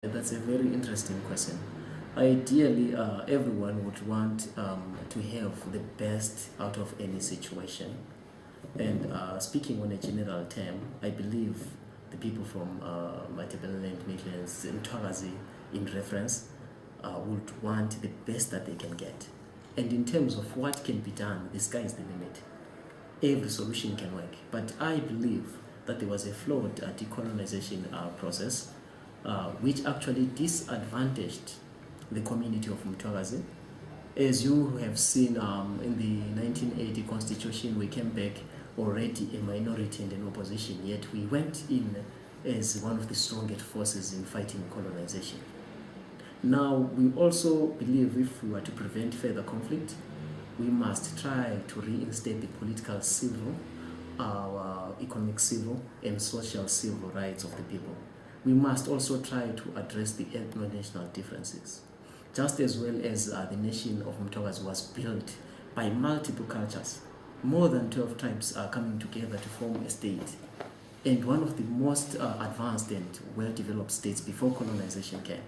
That's a very interesting question. Ideally, everyone would want to have the best out of any situation. And speaking on a general term, I believe the people from Matabeleland South in reference would want the best that they can get. And in terms of what can be done, the sky is the limit. Every solution can work. But I believe that there was a flawed decolonization process which actually disadvantaged the community of Mtwagazi. As you have seen in the 1980 constitution, we came back already a minority and an opposition, yet we went in as one of the strongest forces in fighting colonization. Now, we also believe if we were to prevent further conflict, we must try to reinstate the political civil, economic civil, and social civil rights of the people. We must also try to address the ethno-national differences, just as well as the nation of Mtwagazi was built by multiple cultures. More than 12 tribes are coming together to form a state, and one of the most advanced and well-developed states before colonization came.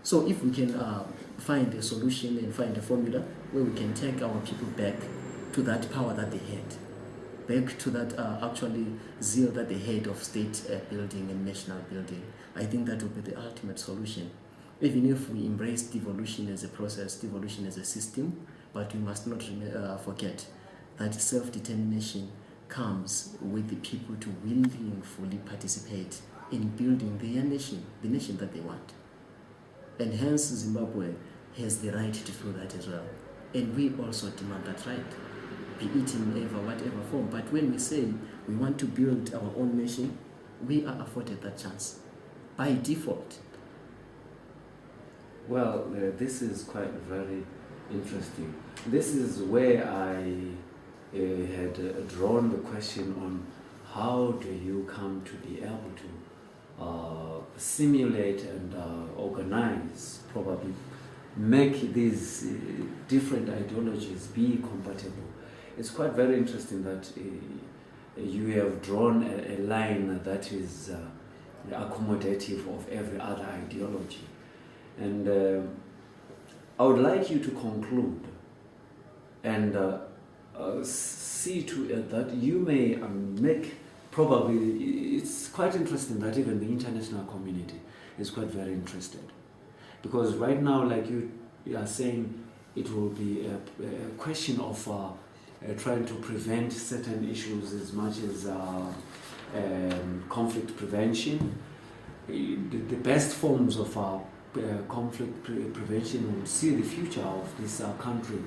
So if we can find a solution and find a formula where we can take our people back to that power that they had, back to that actually zeal that they had of state building and national building, I think that would be the ultimate solution. Even if we embrace devolution as a process, devolution as a system, but we must not forget that self-determination comes with the people to willingly participate in building their nation, the nation that they want. And hence Zimbabwe has the right to do that as well. And we also demand that right, be it in whatever form. But when we say we want to build our own nation, we are afforded that chance by default. Well, this is quite very interesting. This is where I had drawn the question on how do you come to be able to simulate and organize, probably make these different ideologies be compatible. It's quite very interesting that you have drawn a line that is accommodative of every other ideology. And I would like you to conclude and see to it that you may make, probably, it's quite interesting that even the international community is quite very interested. Because right now, like you are saying, it will be a question of trying to prevent certain issues as much as conflict prevention. The best forms of conflict prevention will see the future of this country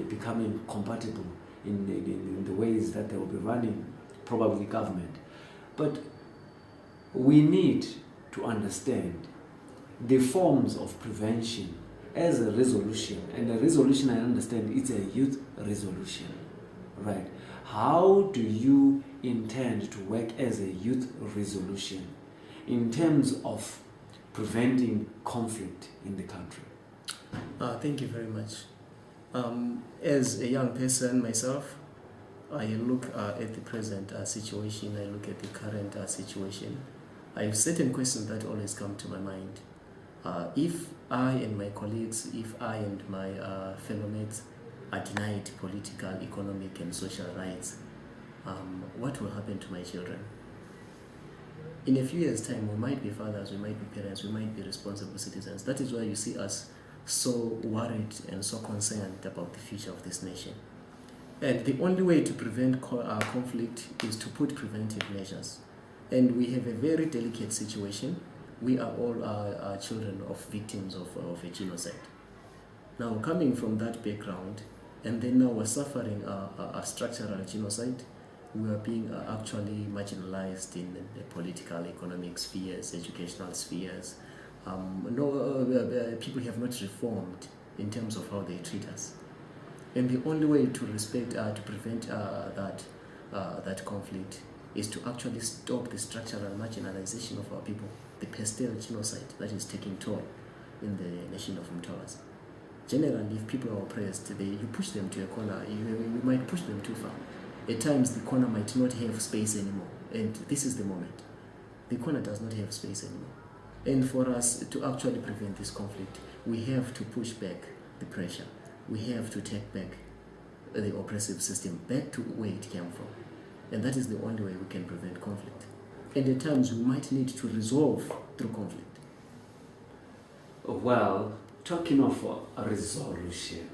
becoming compatible in the ways that they will be running, probably government. But we need to understand the forms of prevention as a resolution. And a resolution, I understand, it's a youth resolution, right? How do you intend to work as a youth resolution in terms of preventing conflict in the country? Thank you very much. As a young person myself, I look at the present situation, I look at the current situation. I have certain questions that always come to my mind. If I and my colleagues, if I and my fellow mates are denied political, economic and social rights, what will happen to my children? In a few years' time, we might be fathers, we might be parents, we might be responsible citizens. That is why you see us so worried and so concerned about the future of this nation. And the only way to prevent conflict is to put preventive measures. And we have a very delicate situation. We are all children of victims of a genocide. Now, coming from that background, and then now we're suffering a structural genocide, we are being actually marginalized in the political, economic spheres, educational spheres. People have not reformed in terms of how they treat us. And the only way to prevent that conflict is to actually stop the structural marginalization of our people, the pestle genocide that is taking toll in the nation of Mtwagazi. Generally, if people are oppressed, you push them to a corner, you might push them too far. At times, the corner might not have space anymore, and this is the moment. The corner does not have space anymore. And for us to actually prevent this conflict, we have to push back the pressure. We have to take back the oppressive system back to where it came from. And that is the only way we can prevent conflict. And at times we might need to resolve through conflict. Well, talking of a resolution,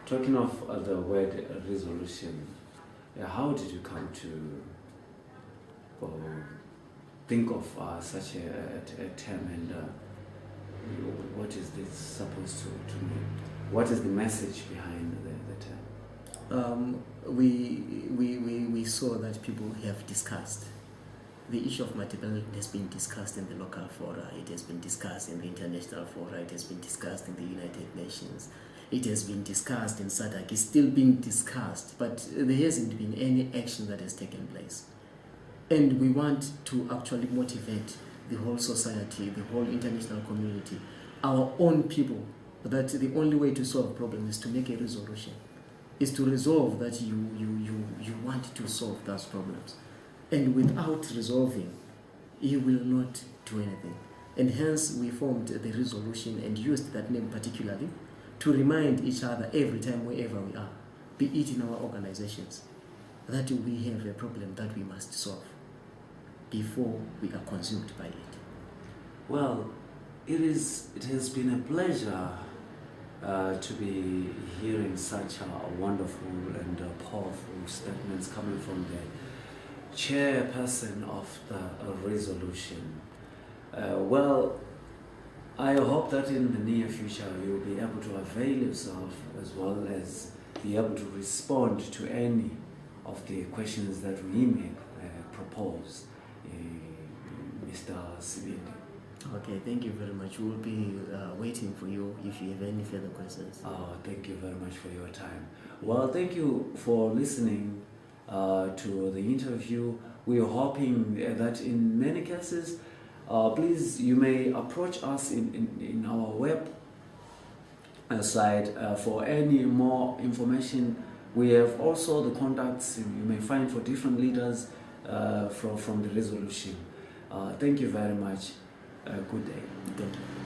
talking of the word resolution, how did you come to think of such a term, and what is this supposed to mean? What is the message behind the term? We saw that people have discussed. The issue of Matabeleland has been discussed in the local fora, it has been discussed in the international fora, it has been discussed in the United Nations, it has been discussed in SADC, it's still being discussed, but there hasn't been any action that has taken place. And we want to actually motivate the whole society, the whole international community, our own people, that the only way to solve a problem is to make a resolution, is to resolve that you want to solve those problems. And without resolving, you will not do anything. And hence we formed the resolution and used that name particularly to remind each other every time wherever we are, be it in our organizations, that we have a problem that we must solve before we are consumed by it. Well, it has been a pleasure to be hearing such wonderful and powerful statements coming from the chairperson of the resolution. Well, I hope that in the near future you'll be able to avail yourself as well as be able to respond to any of the questions that we may propose, Mr. Sibindi. Okay, thank you very much. We'll be waiting for you if you have any further questions. Thank you very much for your time. Well, thank you for listening to the interview. We're hoping that in many cases, please, you may approach us in our web site for any more information. We have also the contacts you may find for different leaders from the resolution. Thank you very much. Good day. Thank you.